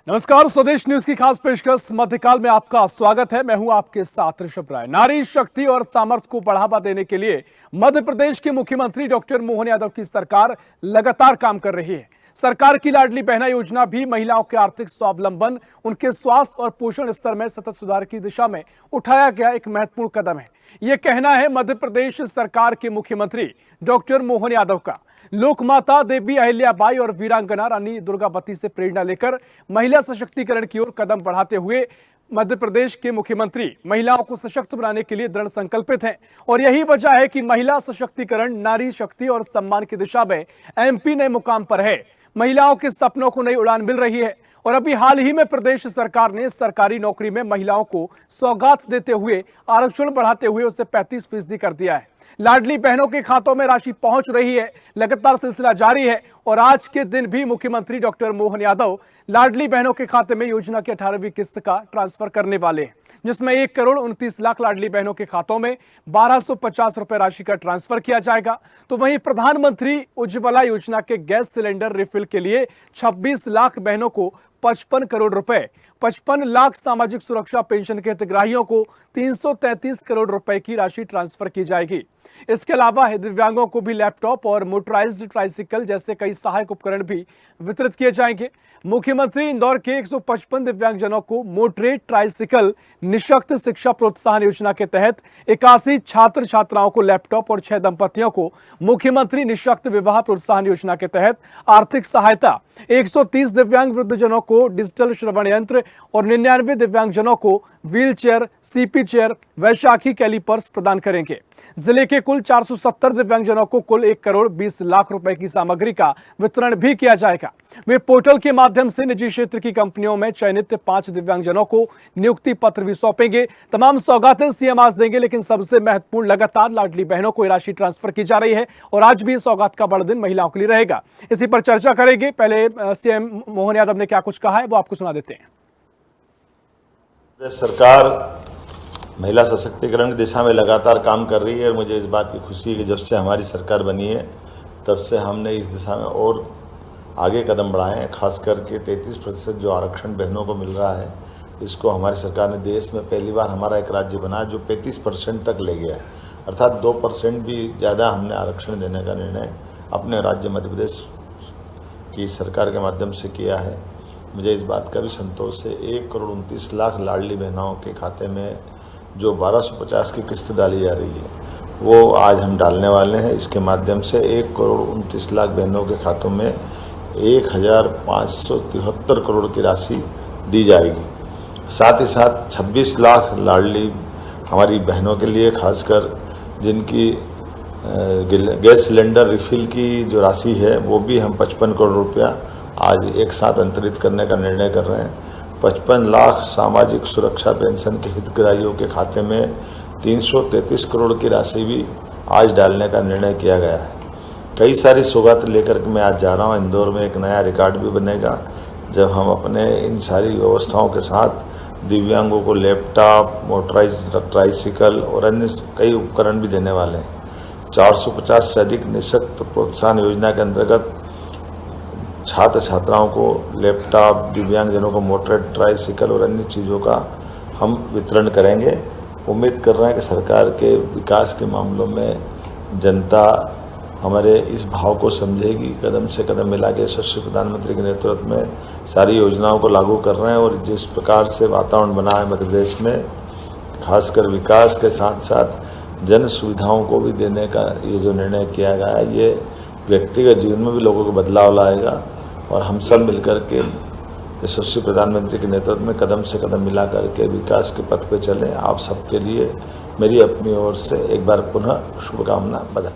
नमस्कार, स्वदेश न्यूज की खास पेशकश मध्यकाल में आपका स्वागत है। मैं हूं आपके साथ ऋषभ राय। नारी शक्ति और सामर्थ्य को बढ़ावा देने के लिए मध्य प्रदेश के मुख्यमंत्री डॉक्टर मोहन यादव की सरकार लगातार काम कर रही है। सरकार की लाडली बहना योजना भी महिलाओं के आर्थिक स्वावलंबन, उनके स्वास्थ्य और पोषण स्तर में सतत सुधार की दिशा में उठाया गया एक महत्वपूर्ण कदम है। यह कहना है मध्य प्रदेश सरकार के मुख्यमंत्री डॉक्टर मोहन यादव का। लोकमाता देवी अहिल्याबाई और वीरांगना रानी दुर्गावती से प्रेरणा लेकर महिला सशक्तिकरण की ओर कदम बढ़ाते हुए मध्य प्रदेश के मुख्यमंत्री महिलाओं को सशक्त बनाने के लिए दृढ़ संकल्पित हैं। और यही वजह है कि महिला सशक्तिकरण, नारी शक्ति और सम्मान की दिशा में एमपी नए मुकाम पर है। महिलाओं के सपनों को नई उड़ान मिल रही है। और अभी हाल ही में प्रदेश सरकार ने सरकारी नौकरी में महिलाओं को सौगात देते हुए आरक्षण बढ़ाते हुए उसे 35% कर दिया है। लाडली बहनों के खातों में राशि पहुंच रही है। लगातार सिलसिला जारी है और आज के दिन भी मुख्यमंत्री डॉक्टर मोहन यादव लाडली बहनों के खाते में योजना की 18वीं किस्त का ट्रांसफर करने वाले हैं, जिसमें 1,29,00,000 लाडली बहनों के खातों में 1,250 रुपए राशि का ट्रांसफर किया जाएगा। तो वहीं प्रधानमंत्री उज्ज्वला योजना के गैस सिलेंडर रिफिल के लिए 26 लाख बहनों को 55 करोड़ रुपए, 55 लाख सामाजिक सुरक्षा पेंशन के हितग्राहियों को 333 करोड़ रुपए की राशि ट्रांसफर की जाएगी। इसके अलावा दिव्यांगों को भी लैपटॉप और मोटराइज्ड ट्राइसिकल जैसे कई सहायक उपकरण भी वितरित किए जाएंगे। मुख्यमंत्री इंदौर के 155 दिव्यांगजनों को मोटरेट ट्राइसिकल, निःशक्त शिक्षा प्रोत्साहन योजना के तहत 81 छात्र छात्राओं को लैपटॉप और 6 दंपतियों को मुख्यमंत्री निःशक्त विवाह प्रोत्साहन योजना के तहत आर्थिक सहायता, 130 दिव्यांग वृद्धजनों को डिजिटल श्रवण यंत्र और 99 दिव्यांगजनों को व्हील चेयर, सीपी चेयर, वैशाखी कैलिपर्स प्रदान करेंगे। जिले के कुल 470 दिव्यांगजनों को कुल 1,20,00,000 रुपए की सामग्री का वितरण भी किया जाएगा। वे पोर्टल के माध्यम से निजी क्षेत्र की कंपनियों में चयनित 5 दिव्यांगजनों को नियुक्ति पत्र भी सौंपेंगे। तमाम सौगातें सीएम आज देंगे, लेकिन सबसे महत्वपूर्ण लगातार लाडली बहनों को राशि ट्रांसफर की जा रही है और आज भी सौगात का बड़ा दिन महिलाओं के लिए रहेगा। इसी पर चर्चा करेंगे। पहले सीएम मोहन यादव ने क्या कुछ कहा है वो आपको सुना देते हैं। सरकार महिला सशक्तिकरण की दिशा में लगातार काम कर रही है और मुझे इस बात की खुशी है कि जब से हमारी सरकार बनी है तब से हमने इस दिशा में और आगे कदम बढ़ाए हैं। खास करके 33% जो आरक्षण बहनों को मिल रहा है, इसको हमारी सरकार ने देश में पहली बार हमारा एक राज्य बना जो 35% तक ले गया है। अर्थात 2% भी ज़्यादा हमने आरक्षण देने का निर्णय अपने राज्य मध्य प्रदेश की सरकार के माध्यम से किया है। मुझे इस बात का भी संतोष है 1,29,00,000 लाडली बहनों के खाते में जो 1,250 की किस्त डाली जा रही है वो आज हम डालने वाले हैं। इसके माध्यम से 1,29,00,000 बहनों के खातों में 1,573 करोड़ की राशि दी जाएगी। साथ ही साथ 26 लाख लाडली हमारी बहनों के लिए, खासकर जिनकी गैस सिलेंडर रिफिल की जो राशि है वो भी हम 55 करोड़ रुपया आज एक साथ अंतरित करने का निर्णय कर रहे हैं। 55 लाख सामाजिक सुरक्षा पेंशन के हितग्राहियों के खाते में 333 करोड़ की राशि भी आज डालने का निर्णय किया गया है। कई सारी सौगात लेकर के मैं आज जा रहा हूँ। इंदौर में एक नया रिकॉर्ड भी बनेगा जब हम अपने इन सारी व्यवस्थाओं के साथ दिव्यांगों को लैपटॉप, मोटराइज्ड ट्राइसिकल और अन्य कई उपकरण भी देने वाले हैं। 450 से अधिक निःशक्त प्रोत्साहन योजना के अंतर्गत छात्र छात्राओं को लैपटॉप, दिव्यांगजनों को मोटर ट्राइसिकल और अन्य चीज़ों का हम वितरण करेंगे। उम्मीद कर रहे हैं कि सरकार के विकास के मामलों में जनता हमारे इस भाव को समझेगी। कदम से कदम मिला के यशस्वी प्रधानमंत्री के नेतृत्व में सारी योजनाओं को लागू कर रहे हैं और जिस प्रकार से वातावरण बना है मध्य प्रदेश में, खासकर विकास के साथ साथ जन सुविधाओं को भी देने का ये जो निर्णय किया गया है, ये व्यक्तिगत जीवन में भी लोगों को बदलाव लाएगा और हम सब मिलकर के यशस्वी प्रधानमंत्री के नेतृत्व में कदम से कदम मिला करके विकास के पथ पे चलें। आप सबके लिए मेरी अपनी ओर से एक बार पुनः शुभकामना, बधाई।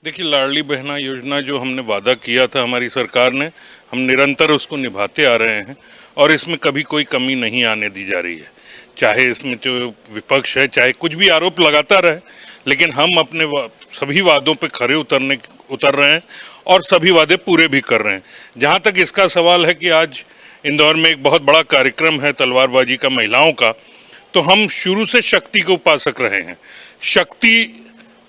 देखिए, लाडली बहना योजना जो हमने वादा किया था हमारी सरकार ने, हम निरंतर उसको निभाते आ रहे हैं और इसमें कभी कोई कमी नहीं आने दी जा रही है। चाहे इसमें जो विपक्ष है चाहे कुछ भी आरोप लगाता रहे, लेकिन हम अपने सभी वादों पे खरे उतर रहे हैं और सभी वादे पूरे भी कर रहे हैं। जहाँ तक इसका सवाल है कि आज इंदौर में एक बहुत बड़ा कार्यक्रम है तलवारबाजी का महिलाओं का, तो हम शुरू से शक्ति को उपासक रहे हैं। शक्ति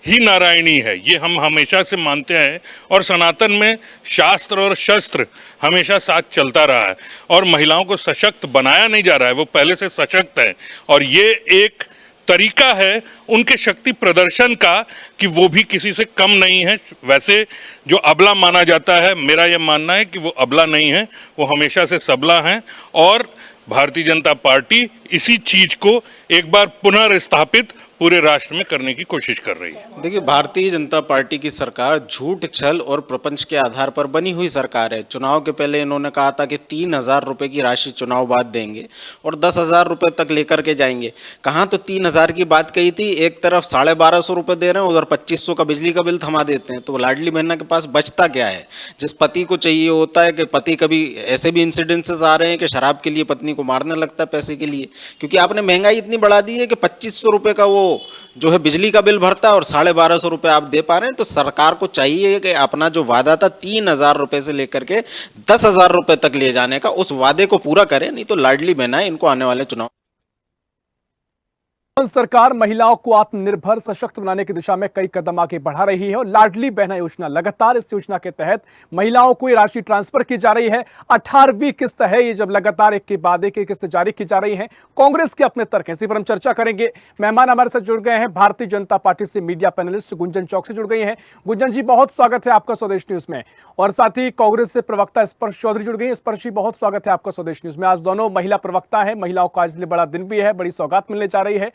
ही नारायणी है, ये हम हमेशा से मानते हैं और सनातन में शास्त्र और शस्त्र हमेशा साथ चलता रहा है और महिलाओं को सशक्त बनाया नहीं जा रहा है, वो पहले से सशक्त है और ये एक तरीका है उनके शक्ति प्रदर्शन का कि वो भी किसी से कम नहीं है। वैसे जो अबला माना जाता है, मेरा यह मानना है कि वो अबला नहीं है, वो हमेशा से सबला हैं और भारतीय जनता पार्टी इसी चीज को एक बार पुनर्स्थापित पूरे राष्ट्र में करने की कोशिश कर रही है। देखिए, भारतीय जनता पार्टी की सरकार झूठ, छल और प्रपंच के आधार पर बनी हुई सरकार है। चुनाव के पहले इन्होंने कहा था कि 3,000 रुपए की राशि चुनाव बाद देंगे और 10,000 रुपए तक लेकर के जाएंगे। कहाँ तो 3,000 की बात कही थी, एक तरफ 1,250 रुपए दे रहे हैं, उधर 2,500 का बिजली का बिल थमा देते हैं। तो लाडली बहना के पास बचता क्या है? जिस पति को चाहिए होता है कि पति, कभी ऐसे भी इंसिडेंसेस आ रहे हैं कि शराब के लिए पत्नी को मारने लगता है पैसे के लिए, क्योंकि आपने महंगाई इतनी बढ़ा दी है कि 2,500 रुपए का वो जो है बिजली का बिल भरता है और 1,250 रुपए आप दे पा रहे हैं। तो सरकार को चाहिए कि अपना जो वादा था 3,000 रुपए से लेकर के 10,000 रुपए तक ले जाने का, उस वादे को पूरा करें, नहीं तो लाडली बहना है इनको आने वाले चुनाव। सरकार महिलाओं को आत्मनिर्भर सशक्त बनाने की दिशा में कई कदम आगे बढ़ा रही है और लाडली बहना योजना लगातार, इस योजना के तहत महिलाओं को ये राशि ट्रांसफर की जा रही है। 18वीं किस्त है ये, जब लगातार एक के बाद एक किस्त जारी की जा रही है। कांग्रेस के अपने तर्क हैं, इसी पर हम चर्चा करेंगे। मेहमान हमारे साथ जुड़ गए हैं, भारतीय जनता पार्टी से मीडिया पैनलिस्ट गुंजन चौक से जुड़ गई है। गुंजन जी, बहुत स्वागत है आपका स्वदेश न्यूज में। और साथ ही कांग्रेस से प्रवक्ता स्पर्श चौधरी जुड़ गई है। स्पर्श जी, बहुत स्वागत है आपका स्वदेश न्यूज में। आज दोनों महिला प्रवक्ता है, महिलाओं का आज बड़ा दिन भी है, बड़ी सौगात मिलने जा रही है।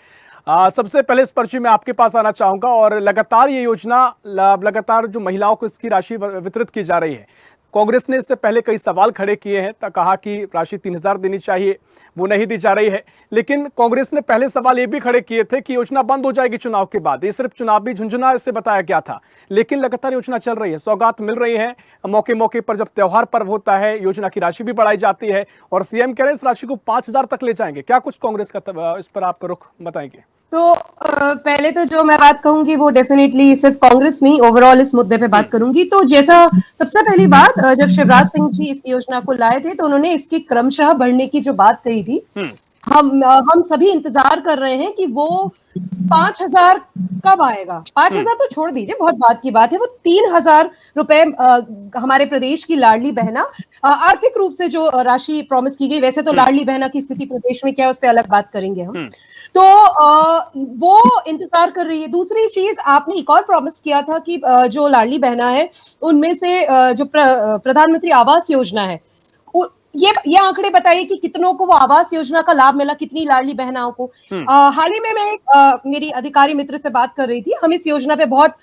सबसे पहले स्पर्श जी मैं आपके पास आना चाहूंगा और लगातार ये योजना, लगातार जो महिलाओं को इसकी राशि वितरित की जा रही है, कांग्रेस ने इससे पहले कई सवाल खड़े किए हैं, कहा कि राशि 3,000 देनी चाहिए, वो नहीं दी जा रही है। लेकिन कांग्रेस ने पहले सवाल ये भी खड़े किए थे कि योजना बंद हो जाएगी चुनाव के बाद, ये सिर्फ चुनावी झुंझुना इससे बताया गया था। लेकिन लगातार योजना चल रही है, सौगात मिल रही है, मौके मौके पर जब त्योहार पर्व होता है योजना की राशि भी बढ़ाई जाती है और सीएम कह रहे हैं इस राशि को 5,000 तक ले जाएंगे। क्या कुछ कांग्रेस का इस पर आप रुख बताएंगे? तो पहले तो जो मैं बात कहूंगी वो डेफिनेटली सिर्फ कांग्रेस नहीं, ओवरऑल इस मुद्दे पे बात करूंगी। तो जैसा सबसे पहली बात, जब शिवराज सिंह जी इस योजना को लाए थे तो उन्होंने इसकी क्रमशः बढ़ने की जो बात कही थी, हम सभी इंतजार कर रहे हैं कि वो 5,000 कब आएगा। 5,000 तो छोड़ दीजिए, बहुत बात की बात है, वो 3,000 रुपए हमारे प्रदेश की लाडली बहना, आर्थिक रूप से जो राशि प्रॉमिस की गई, वैसे तो लाडली बहना की स्थिति प्रदेश में क्या है उस पर अलग बात करेंगे हम, तो वो इंतजार कर रही है। दूसरी चीज, आपने एक और प्रॉमिस किया था कि जो लाडली बहना है उनमें से जो प्रधानमंत्री आवास योजना है, ये आंकड़े बताइए कि कितनों को वो आवास योजना का लाभ मिला, कितनी लाडली बहनाओं को। हाल ही में मैं मेरी अधिकारी मित्र से बात कर रही थी, हम इस योजना पे बहुत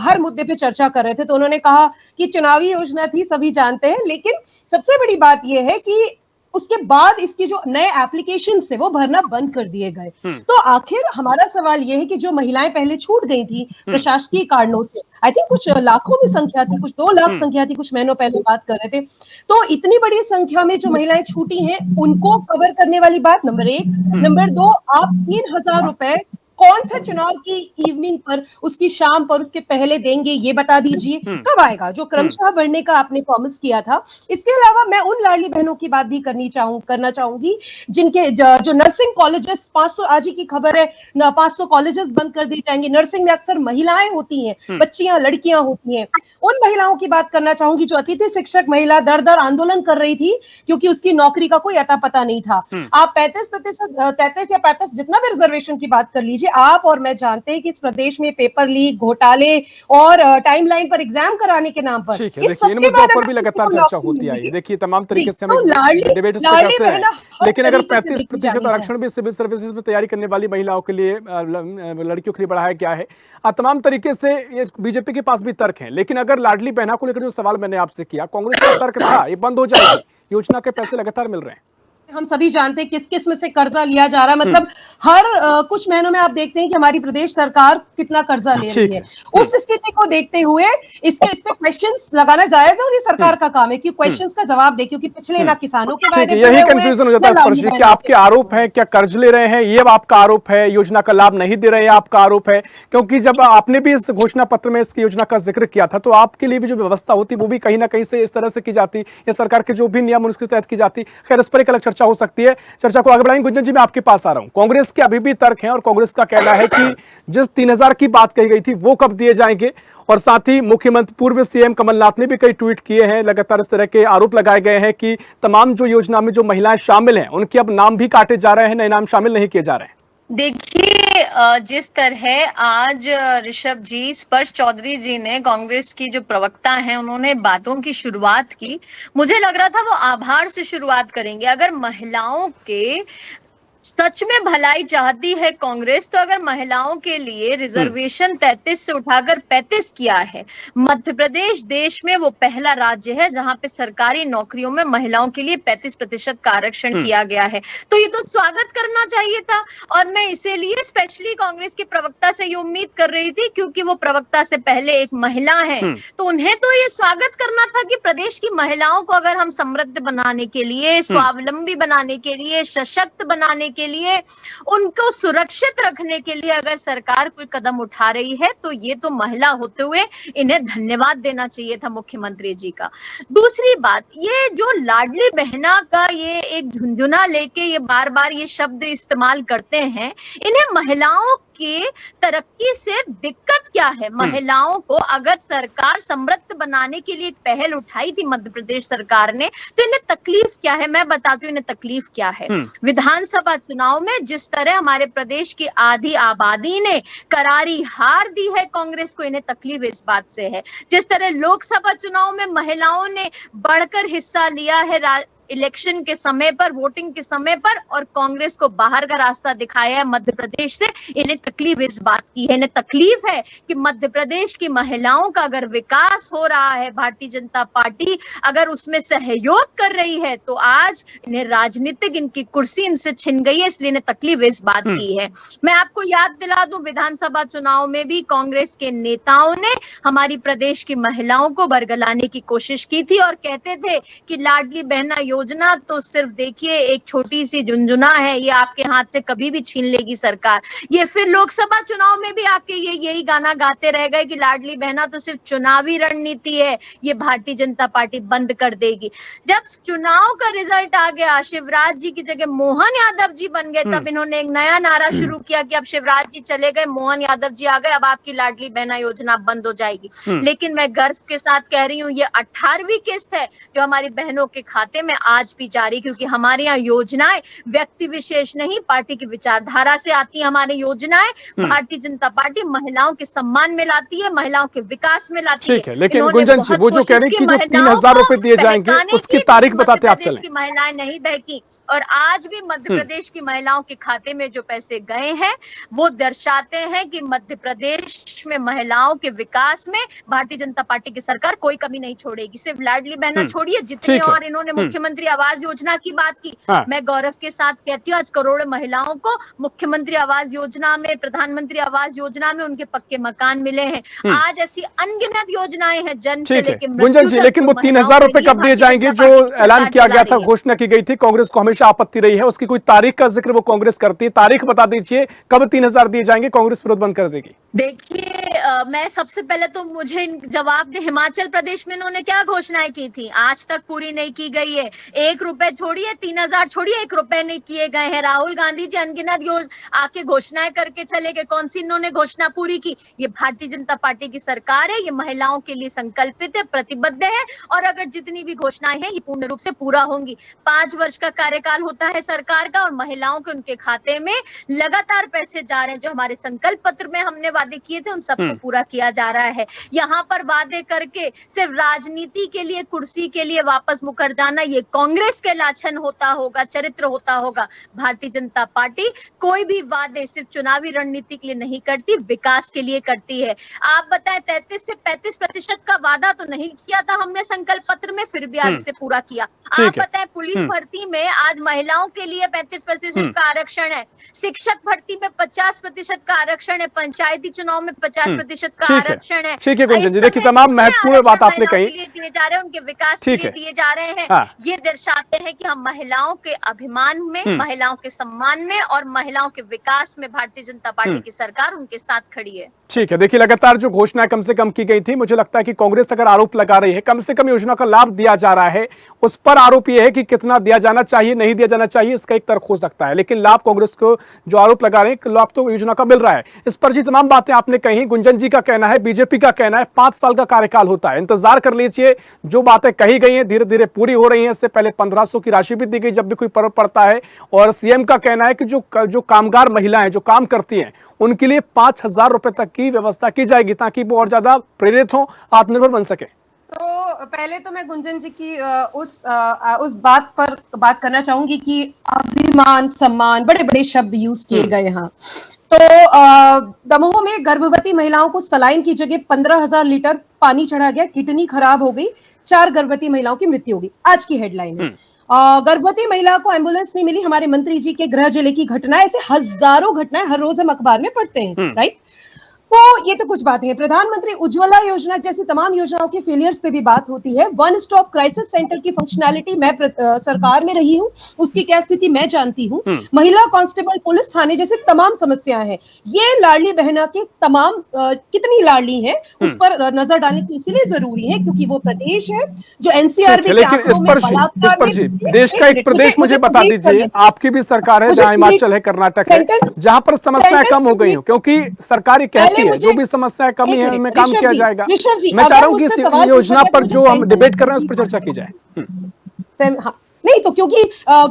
हर मुद्दे पे चर्चा कर रहे थे, तो उन्होंने कहा कि चुनावी योजना थी, सभी जानते हैं, लेकिन सबसे बड़ी बात यह है कि उसके बाद इसकी जो नए एप्लीकेशन से वो भरना बंद कर दिए गए। तो आखिर हमारा सवाल यह है कि जो महिलाएं पहले छूट गई थी प्रशासकीय कारणों से, आई थिंक कुछ लाखों में संख्या थी, कुछ 2 लाख संख्या थी, कुछ महीनों पहले बात कर रहे थे, तो इतनी बड़ी संख्या में जो महिलाएं छूटी हैं उनको कवर करने वाली बात नंबर 1। नंबर 2, आप 3,000 रुपए कौन से चुनाव की इवनिंग पर, उसकी शाम पर, उसके पहले देंगे, ये बता दीजिए। कब आएगा जो क्रमशः बढ़ने का आपने प्रॉमिस किया था। इसके अलावा मैं उन लाडली बहनों की बात भी करना चाहूंगी जिनके जो नर्सिंग कॉलेजेस, 500, आज ही की खबर है, 500 कॉलेजेस बंद कर दिए जाएंगे। नर्सिंग में अक्सर महिलाएं होती हैं, बच्चियां, लड़कियां होती हैं, उन महिलाओं की बात करना चाहूंगी जो अतिथि शिक्षक महिला दर आंदोलन कर रही थी क्योंकि उसकी नौकरी का कोई अता पता नहीं था। आप 33% 33 या 35 जितना भी रिजर्वेशन की बात कर लीजिए, आप और मैं जानते हैं कि इस प्रदेश में पेपर लीक, घोटाले और टाइमलाइन पर एग्जाम कराने के नाम पर, ठीक है, देखिए इन मुद्दों पर भी लगातार चर्चा होती आई। देखिए तमाम तरीके से हम डिबेट करते हैं, लेकिन अगर 35% आरक्षण भी सिविल सर्विसेज में तैयारी करने वाली महिलाओं के लिए, लड़कियों के लिए बढ़ाया गया है, तमाम तरीके से ये बीजेपी के पास भी तर्क है। लेकिन अगर लाडली बहना को लेकर जो सवाल मैंने आपसे किया, कांग्रेस का तर्क था ये बंद हो जाएगी, योजना के पैसे लगातार मिल रहे हैं। हम सभी जानते हैं किस किस में से कर्जा लिया जा रहा है, मतलब हर कुछ महीनों में आप देखते हैं कि हमारी प्रदेश सरकार कितना कर्जा ले रही है। उस स्थिति को देखते हुए इस पे क्वेश्चंस लगाना जायज है और ये सरकार का काम है कि क्वेश्चंस का जवाब दे, क्योंकि पिछले ना किसानों के वायदे, यही कंफ्यूजन हो जाता है स्पर्श जी, क्या आपके आरोप है, क्या कर्ज ले रहे हैं, ये आपका आरोप है, योजना का लाभ नहीं दे रहे हैं आपका आरोप है? क्योंकि जब आपने भी इस घोषणा पत्र में इसकी योजना का जिक्र किया था तो आपके लिए भी जो व्यवस्था होती वो भी कहीं ना कहीं से इस तरह से की जाती, या सरकार के जो भी नियम उसके तहत की जाती। खैर, इस पर एक अलग चर्चा चर्चा हो सकती है। चर्चा को आगे बढ़ाएंगे। गुंजन जी, मैं आपके पास आ रहा हूं। कांग्रेस के अभी भी तर्क हैं और कांग्रेस का कहना है कि जिस 3000 की बात कही गई थी वो कब दिए जाएंगे, और साथ ही मुख्यमंत्री पूर्व सीएम कमलनाथ ने भी कई ट्वीट किए हैं, लगातार इस तरह के आरोप लगाए गए हैं कि तमाम जो योजना में जो महिलाएं शामिल हैं उनके अब नाम भी काटे जा रहे हैं, नए नाम शामिल नहीं किए जा रहे हैं। देखिए, जिस तरह आज ऋषभ जी, स्पर्श चौधरी जी ने, कांग्रेस की जो प्रवक्ता हैं, उन्होंने बातों की शुरुआत की, मुझे लग रहा था वो आभार से शुरुआत करेंगे। अगर महिलाओं के सच में भलाई चाहती है कांग्रेस, तो अगर महिलाओं के लिए रिजर्वेशन 33 से उठाकर 35 किया है, मध्य प्रदेश देश में वो पहला राज्य है जहां पे सरकारी नौकरियों में महिलाओं के लिए 35% का आरक्षण किया गया है, तो ये तो स्वागत करना चाहिए था। और मैं इसीलिए स्पेशली कांग्रेस के प्रवक्ता से ये उम्मीद कर रही थी, क्योंकि वो प्रवक्ता से पहले एक महिला है, तो उन्हें तो ये स्वागत करना था कि प्रदेश की महिलाओं को अगर हम समृद्ध बनाने के लिए, स्वावलंबी बनाने के लिए, सशक्त बनाने के लिए, उनको सुरक्षित रखने के लिए अगर सरकार कोई कदम उठा रही है, तो ये तो महिला होते हुए इन्हें धन्यवाद देना चाहिए था मुख्यमंत्री जी का। दूसरी बात, ये जो लाडली बहना का ये एक झुंझुना लेके ये बार बार ये शब्द इस्तेमाल करते हैं, इन्हें महिलाओं की तरक्की से दिक्कत क्या है? महिलाओं को अगर सरकार समृद्ध बनाने के लिए एक पहल उठाई थी मध्य प्रदेश सरकार ने, तो इन्हें तकलीफ क्या है? मैं बताती हूँ इन्हें तकलीफ क्या है। विधानसभा चुनाव में जिस तरह हमारे प्रदेश की आधी आबादी ने करारी हार दी है कांग्रेस को, इन्हें तकलीफ इस बात से है। जिस तरह लोकसभा चुनाव में महिलाओं ने बढ़कर हिस्सा लिया है इलेक्शन के समय पर, वोटिंग के समय पर, और कांग्रेस को बाहर का रास्ता दिखाया है मध्य प्रदेश से, इन्हें तकलीफ इस बात की है। इन्हें तकलीफ है कि मध्य प्रदेश की महिलाओं का अगर विकास हो रहा है, भारतीय जनता पार्टी अगर उसमें सहयोग कर रही है, तो आज इन्हें राजनीतिक इनकी कुर्सी इनसे छिन गई है, इसलिए इन्हें तकलीफ इस बात की है। मैं आपको याद दिला दूं, विधानसभा चुनाव में भी कांग्रेस के नेताओं ने हमारी प्रदेश की महिलाओं को बरगलाने की कोशिश की थी और कहते थे कि लाडली बहना योजना तो सिर्फ देखिए एक छोटी सी झुंझुना है, ये आपके हाथ से कभी भी छीन लेगी सरकार। ये फिर लोकसभा चुनाव में भी आके ये यही गाना गाते रह गए कि लाडली बहना तो सिर्फ चुनावी रणनीति है, ये भारतीय जनता पार्टी बंद कर देगी। जब चुनाव का रिजल्ट आ गया, शिवराज जी की जगह मोहन यादव जी बन गए, तब इन्होंने एक नया नारा शुरू किया कि अब शिवराज जी चले गए, मोहन यादव जी आ गए, अब आपकी लाडली बहना योजना बंद हो जाएगी। लेकिन मैं गर्व के साथ कह रही हूँ, ये 18वीं किस्त है जो हमारी बहनों के खाते में आज भी जारी, क्योंकि हमारे यहाँ योजनाएं व्यक्ति विशेष नहीं, पार्टी की विचारधारा से आती है। हमारी योजनाएं भारतीय जनता पार्टी महिलाओं के सम्मान में लाती है, महिलाओं के विकास में लाती है। ठीक है, लेकिन गुंजन जी, वो जो कह रहे हैं कि जो 3000 रुपए दिए जाएंगे, उसकी तारीख बताते आप चलें। की महिलाएं नहीं बहकी, और आज भी मध्य प्रदेश की महिलाओं के खाते में जो पैसे गए हैं, वो दर्शाते हैं कि मध्य प्रदेश में महिलाओं के विकास में भारतीय जनता पार्टी की सरकार कोई कमी नहीं छोड़ेगी। सिर्फ लाडली बहना छोड़िए, जितने और इन्होंने मुख्यमंत्री आवास योजना की बात की, मैं गौरव के साथ कहती हूँ, आज करोड़ों महिलाओं को मुख्यमंत्री आवास योजना में, प्रधानमंत्री आवास योजना में उनके पक्के मकान मिले हैं। आज ऐसी अनगिनत योजनाएं हैं, जन्म से लेकर गुंजन जी, लेकिन वो 3000 रुपए कब दिए जाएंगे जो ऐलान किया गया था, घोषणा की गई थी, कांग्रेस को हमेशा आपत्ति रही है, उसकी कोई तारीख का जिक्र वो कांग्रेस करती है, तारीख बता दीजिए कब 3000 दिए जाएंगे, कांग्रेस विरोध बंद कर देगी। देखिए, मैं सबसे पहले तो मुझे जवाब दे, हिमाचल प्रदेश में इन्होंने क्या घोषणाएं की थी, आज तक पूरी नहीं की गई है। 1 रुपए छोड़िए, 3000 छोड़िए, 1 रुपए नहीं किए गए हैं। राहुल गांधी जी अनगिनत आके घोषणाएं करके चले गए, कौन सी इन्होंने घोषणा पूरी की? ये भारतीय जनता पार्टी की सरकार है, ये महिलाओं के लिए संकल्पित है, प्रतिबद्ध है, और अगर जितनी भी घोषणाएं हैं ये पूर्ण रूप से पूरा होंगी। 5 वर्ष का कार्यकाल होता है सरकार का, और महिलाओं के उनके खाते में लगातार पैसे जा रहे हैं। जो हमारे संकल्प पत्र में हमने वादे किए थे, उन सबको पूरा किया जा रहा है। यहाँ पर वादे करके सिर्फ राजनीति के लिए, कुर्सी के लिए वापस मुकर जाना, ये कांग्रेस के लाछन होता होगा, चरित्र होता होगा। भारतीय जनता पार्टी कोई भी वादे सिर्फ चुनावी रणनीति के लिए नहीं करती, विकास के लिए करती है। आप बताएं, 33 से 35% का वादा तो नहीं किया था हमने संकल्प पत्र में, फिर भी आज से पूरा किया। आप बताएं, पुलिस भर्ती में आज महिलाओं के लिए 35% का आरक्षण है, शिक्षक भर्ती में 50% का आरक्षण है, पंचायती चुनाव में 50% 30% का ठीक है। आरक्षण है। ठीक है गुंजन जी, इस देखिए समय तमाम कितने महत्वपूर्ण आरक्षण बात आपने महिलाओं कही। के लिए दिए जा रहे हैं, उनके विकास के ठीक लिए है। दिए जा रहे हैं। हाँ। ये दर्शाते हैं कि हम महिलाओं के अभिमान में, महिलाओं के सम्मान में और महिलाओं के विकास में भारतीय जनता पार्टी की सरकार उनके साथ खड़ी है। ठीक है, देखिए लगातार जो घोषणाएं कम से कम की गई थी, मुझे लगता है कि कांग्रेस अगर आरोप लगा रही है कम से कम योजना का लाभ दिया जा रहा है, उस पर आरोप यह है कि कितना दिया जाना चाहिए, नहीं दिया जाना चाहिए, इसका एक तर्क हो सकता है, लेकिन लाभ कांग्रेस को जो आरोप लगा रहे हैं लाभ तो योजना का मिल रहा है। इस पर जी तमाम बातें आपने कही, गुंजन जी का कहना है, बीजेपी का कहना है 5 साल का कार्यकाल होता है, इंतजार कर लीजिए, जो बातें कही गई हैं धीरे धीरे पूरी हो रही हैं। इससे पहले 1500 की राशि भी दी गई जब भी कोई पर्व पड़ता है, और सीएम का कहना है कि जो कामगार महिलाएं जो काम करती हैं उनके लिए 5000 रुपए तक की व्यवस्था की जाएगी ताकि वो और ज्यादा प्रेरित हो, आत्मनिर्भर बन सके। तो पहले तो मैं गुंजन जी की उस बात पर बात करना चाहूंगी कि अभिमान, सम्मान, बड़े बड़े शब्द यूज किए गए यहाँ। तो दमोह में गर्भवती महिलाओं को सलाइन की जगह 15,000 लीटर पानी चढ़ा गया, किडनी खराब हो गई, 4 गर्भवती महिलाओं की मृत्यु हो गई, आज की हेडलाइन है। गर्भवती महिला को एम्बुलेंस नहीं मिली, हमारे मंत्री जी के गृह जिले की घटना, ऐसे हजारों घटनाएं हर रोज हम अखबार में पढ़ते हैं, राइट। तो ये तो कुछ बातें हैं। प्रधानमंत्री उज्ज्वला योजना जैसी तमाम योजनाओं के फेलियर्स पे भी बात होती है। वन स्टॉप क्राइसिस सेंटर की फंक्शनैलिटी मैं सरकार में रही हूँ, उसकी क्या स्थिति मैं जानती हूँ। महिला कांस्टेबल पुलिस थाने जैसे तमाम समस्याएं हैं। ये लाडली बहना के तमाम कितनी लाडली हैं उस पर नजर डालने की इसीलिए जरूरी है क्योंकि वो प्रदेश है जो एनसीआरबी के लेकिन इस पर जी देश का एक प्रदेश मुझे बता दीजिए, आपकी भी सरकार है जहां हिमाचल है, कर्नाटक है, जहां पर समस्याएं कम हो गई हो, क्योंकि सरकारी कहती है जो भी समस्या कमी है उनमें काम किया जाएगा। मैं चाह रहा हूं कि इस योजना पर जो हम डिबेट कर रहे हैं उस पर चर्चा की जाए। नहीं तो क्योंकि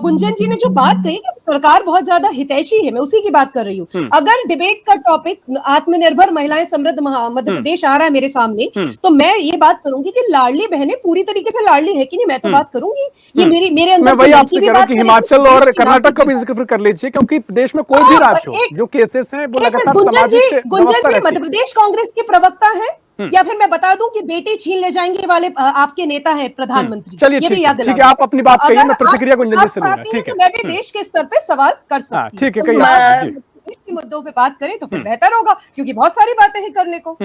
गुंजन जी ने जो बात कही कि सरकार बहुत ज्यादा हितैषी है, मैं उसी की बात कर रही हूँ। अगर डिबेट का टॉपिक आत्मनिर्भर महिलाएं समृद्ध मध्य प्रदेश आ रहा है मेरे सामने, तो मैं ये बात करूंगी कि लाडली बहनें पूरी तरीके से लाडली है कि नहीं, मैं तो बात करूंगी। ये मेरे अंदर मैं वही आपसे कह रहा हूँ कि हिमाचल और कर्नाटक का भी जिक्र कर लीजिए, क्योंकि देश में कोई भी राज्य हो जो केसेस हैं वो लगातार सामाजिक व्यवस्था रहती है। मध्य प्रदेश कांग्रेस के प्रवक्ता है या फिर मैं बता दूं कि बेटी छीन ले जाएंगे वाले आपके नेता हैं प्रधानमंत्री। चलिए ठीक है, आप अपनी बात कहिए, मैं प्रतिक्रिया गुंजन जी से लूंगा। ठीक है, मैं भी देश के स्तर पे सवाल कर सकती हूं। ठीक है, कहिए आप जी। देश के मुद्दों पे बात करें तो फिर बेहतर होगा क्योंकि बहुत सारी बातें हैं करने को।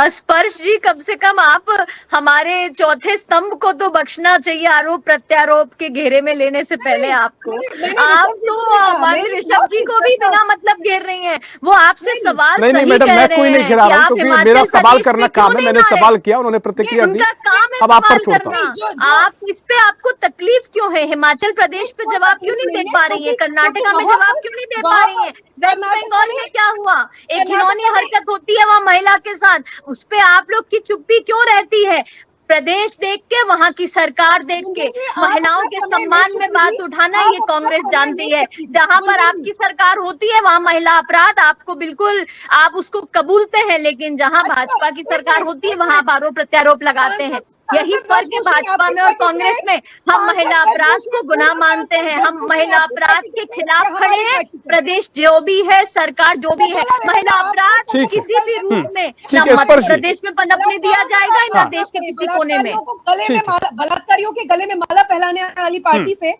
स्पर्श जी, कम से कम आप हमारे चौथे स्तंभ को तो बख्शना चाहिए आरोप प्रत्यारोप के घेरे में लेने से पहले। आपको आप तो हमारे ऋषभ जी को भी बिना मतलब घेर रही हैं। वो आपसे सवाल नहीं सही मैडम, कह मैं रहे कोई नहीं हैं घेरा कि रहा हूं, आप क्योंकि हिमाचल मेरा सवाल प्रदेश करना पे क्यों काम है। नहीं मैंने ला रहे? सवाल किया, उन्होंने प्रतिक्रिया दी, उनका काम है अब आप पर सवाल छोड़ता हूं। करना। आप इस पे आपको तकलीफ क्यों है? हिमाचल प्रदेश पे जवाब क्यों नहीं दे पा रही है? कर्नाटका में जवाब क्यों नहीं दे पा रही है? वेस्ट बंगाल में क्या हुआ? एक घिनौनी हरकत होती है वहां महिला के साथ, उस पे आप लोग की चुप्पी क्यों रहती है? प्रदेश देख के, वहां की सरकार देख के महिलाओं के सम्मान में बात उठाना ये कांग्रेस जानती है। जहां पर आपकी सरकार होती है वहां महिला अपराध आपको बिल्कुल, आप उसको कबूलते हैं, लेकिन जहां भाजपा की सरकार होती है वहां आप आरोप प्रत्यारोप लगाते हैं। यही फर्क है भाजपा में और कांग्रेस में। हम महिला अपराध को गुनाह मानते हैं, हम महिला अपराध के खिलाफ खड़े हैं। प्रदेश जो भी है, सरकार जो भी है, महिला अपराध किसी भी रूप में न मध्य प्रदेश में पनपने दिया जाएगा, न देश के किसी कोने में। बलात्कारियों के गले में माला पहनाने वाली पार्टी से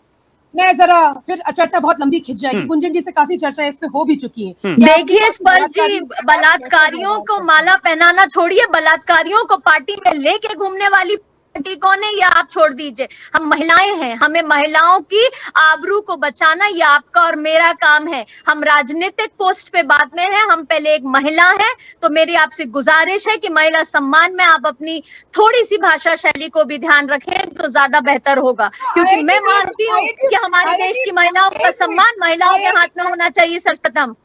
मैं जरा फिर चर्चा बहुत लंबी खिंच जाएगी। गुंजन जी से काफी चर्चा इस पे हो भी चुकी है। देखिए स्पर्श जी, बलात्कारियों को माला पहनाना छोड़िए, बलात्कारियों को पार्टी में लेके घूमने वाली पार्टी कौन है या आप छोड़ दीजिए। हम महिलाएं हैं, हमें महिलाओं की आबरू को बचाना ये आपका और मेरा काम है। हम राजनीतिक पोस्ट पे बात में हैं, हम पहले एक महिला हैं, तो मेरी आपसे गुजारिश है कि महिला सम्मान में आप अपनी थोड़ी सी भाषा शैली को भी ध्यान रखें तो ज्यादा बेहतर होगा, क्योंकि मैं मानती हूँ कि हमारे देश की महिलाओं का सम्मान महिलाओं के हाथ में होना चाहिए। सर्वप्रथम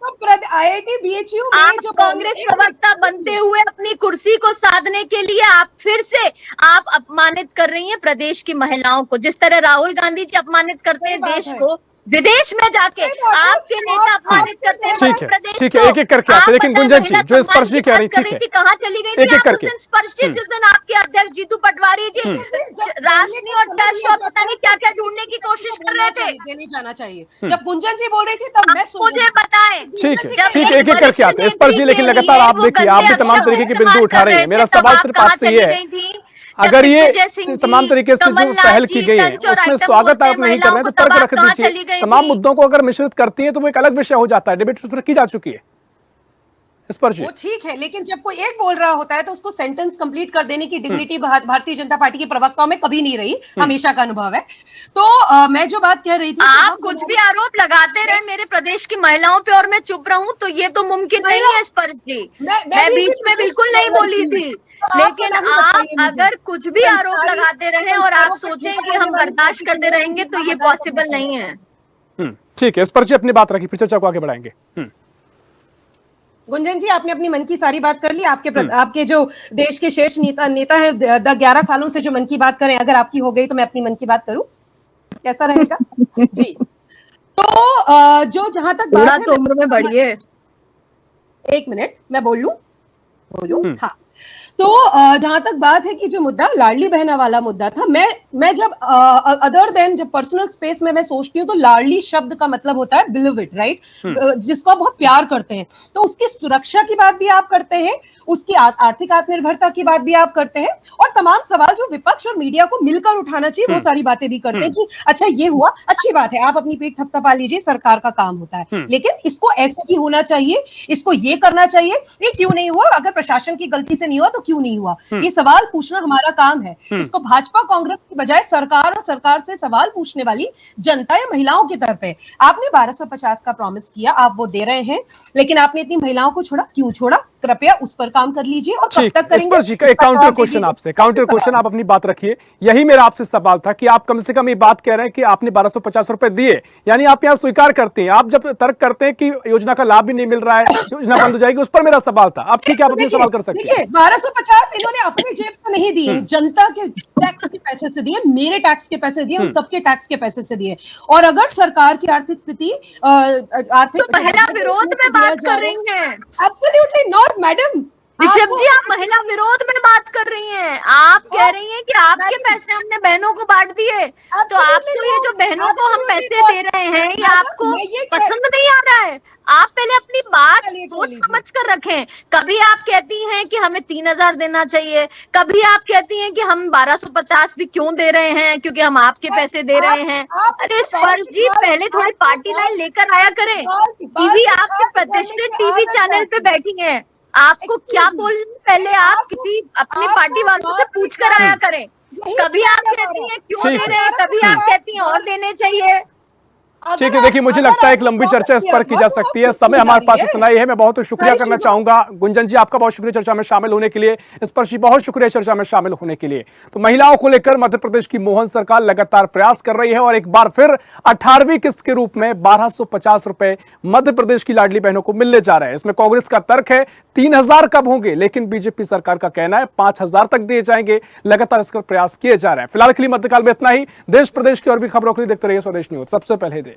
IIT BHU में आप कांग्रेस प्रवक्ता बनते हुए अपनी कुर्सी को साधने के लिए आप फिर से आप अपमानित कर रही हैं प्रदेश की महिलाओं को, जिस तरह राहुल गांधी जी अपमानित करते हैं देश को, विदेश में जाके आपके नेता अपमानित करते हैं प्रदेश को। ठीक है, एक एक करके आते हैं। लेकिन गुंजन जी जो स्पर्श जी कह रही थी, कहाँ चली गई थी आप उस दिन? स्पर्श जी, जिस दिन आपके अध्यक्ष जीतू पटवारी जी राशि और टैक्स और पता नहीं क्या क्या ढूंढने की कोशिश कर रहे थे, नहीं जाना चाहिए। जब गुंजन जी बोल रही थी तब मैं मुझे बताएं। ठीक है, एक एक करके आते हैं। स्पर्श जी लेकिन लगातार आप देखिए, आप भी तमाम तरीके के बिंदु उठा रहे हैं। मेरा सवाल सिर्फ आपसे ये है, अगर ये तमाम तरीके से जो पहल की गई है उसमें स्वागत आप नहीं कर रहे हैं तो तर्क रख दीजिए। तमाम मुद्दों को अगर मिश्रित करती है तो वो एक अलग विषय हो जाता है, डिबेट उस पर की जा चुकी है। स्पर्शी। वो ठीक है, लेकिन जब कोई एक बोल रहा होता है तो उसको सेंटेंस कंप्लीट कर देने की डिग्निटी भारतीय जनता पार्टी के प्रवक्ताओं में कभी नहीं रही, हमेशा का अनुभव है। तो मैं जो बात कह रही थी, आप कुछ भी आरोप लगाते रहे मेरे प्रदेश की महिलाओं पे और मैं चुप रहूं तो ये तो मुमकिन नहीं है स्पर्श जी। मैं बीच में बिल्कुल नहीं बोली थी, लेकिन आप अगर कुछ भी आरोप लगाते रहे और आप सोचें कि हम बर्दाश्त करते रहेंगे तो ये पॉसिबल नहीं है। ठीक है, स्पर्शी अपनी बात रखी, फिर चर्चा को आगे बढ़ाएंगे। गुंजन जी, आपने अपनी मन की सारी बात कर ली। आपके जो देश के शीर्ष नेता है 11 सालों से जो मन की बात करें, अगर आपकी हो गई तो मैं अपनी मन की बात करूं, कैसा रहेगा? जी, तो जो जहां तक बात है, तो उम्र में बढ़ी है। एक मिनट मैं बोलूं? हाँ, तो जहां तक बात है कि जो मुद्दा लाडली बहना वाला मुद्दा था, मैं जब अदर देन जब पर्सनल स्पेस में मैं सोचती हूँ तो लाडली शब्द का मतलब होता है बिलीव्ड, राइट? जिसको आप बहुत प्यार करते हैं, तो उसकी सुरक्षा की बात भी आप करते हैं, उसकी आर्थिक आत्मनिर्भरता की बात भी आप करते हैं, और तमाम सवाल जो विपक्ष और मीडिया को मिलकर उठाना चाहिए वो सारी बातें भी करते हैं कि अच्छा ये हुआ, अच्छी बात है, आप अपनी पीठ थपथपा लीजिए, सरकार का काम होता है, लेकिन इसको ऐसे भी होना चाहिए, इसको ये करना चाहिए, ये क्यों नहीं हुआ? अगर प्रशासन की गलती से नहीं हुआ तो क्यों नहीं हुआ? ये सवाल पूछना हमारा काम है। इसको भाजपा कांग्रेस की बजाय सरकार और सरकार से सवाल पूछने वाली जनता या महिलाओं की तरफ है। आपने 1250 का प्रॉमिस किया, आप वो दे रहे हैं, लेकिन आपने इतनी महिलाओं को छोड़ा, क्यों छोड़ा? कृपया उस पर काम कर लीजिए। और कब तक करेंगे? एक काउंटर क्वेश्चन आपसे, काउंटर क्वेश्चन, आप अपनी बात रखिए। यही मेरा आपसे सवाल था कि आप कम से कम ये बात कह रहे हैं कि आपने 1250 रुपए दिए, यानी आप यहाँ स्वीकार करते हैं। आप जब तर्क करते हैं कि योजना का लाभ भी नहीं मिल रहा है, योजना बंद हो जाएगी, उस पर मेरा सवाल था। आप ठीक है, आप अपने सवाल कर सकते हैं। 1250 इन्होंने अपनी जेब से नहीं दिए, जनता के टैक्स के पैसे से दिए, मेरे टैक्स के पैसे दिए, उन सबके टैक्स के पैसे से दिए। और अगर सरकार की आर्थिक स्थिति आर्थिक तो महिला विरोध में बात कर रही हैं। Absolutely not madam. Rishabh ji, आप महिला विरोध में बात कर रही हैं। आप कह रही हैं कि आपके पैसे हमने बहनों को बांट दिए, तो आपको ये जो बहनों को हम पैसे दे रहे हैं ये आपको पसंद नहीं आ रहा है? आप पहले अपनी बात सोच समझ कर रखें। कभी आप कहती हैं कि हमें 3000 देना चाहिए, कभी आप कहती हैं कि हम 1250 भी क्यों दे रहे हैं क्योंकि हम आपके पैसे दे रहे हैं। अरे स्पर्श जी, पहले थोड़ी पार्टी लाइन लेकर आया करें। टीवी, आपके प्रतिष्ठित टीवी चैनल पे बैठी हैं, आपको क्या बोलना, पहले आप किसी अपने पार्टी वालों से पूछ कर आया करें। कभी आप कहती हैं क्यों दे रहे हैं, कभी आप कहती हैं और देने चाहिए। ठीक है, देखिए मुझे लगता है एक लंबी चर्चा इस पर की जा सकती है, समय हमारे पास इतना ही है। मैं बहुत शुक्रिया करना चाहूंगा गुंजन जी, आपका बहुत शुक्रिया चर्चा में शामिल होने के लिए। स्पर्शी, बहुत शुक्रिया चर्चा में शामिल होने के लिए। तो महिलाओं को लेकर मध्य प्रदेश की मोहन सरकार लगातार प्रयास कर रही है और एक बार फिर 18वीं किस्त के रूप में 1250 रुपए मध्य प्रदेश की लाडली बहनों को मिलने जा रहे हैं। इसमें कांग्रेस का तर्क है 3000 कब होंगे, लेकिन बीजेपी सरकार का कहना है 5000 तक दिए जाएंगे। लगातार इसका प्रयास किए जा रहे हैं। फिलहाल के लिए मध्यकाल में इतना ही। देश प्रदेश की और भी खबरों के लिए देखते रहिए स्वदेश न्यूज, सबसे पहले देश।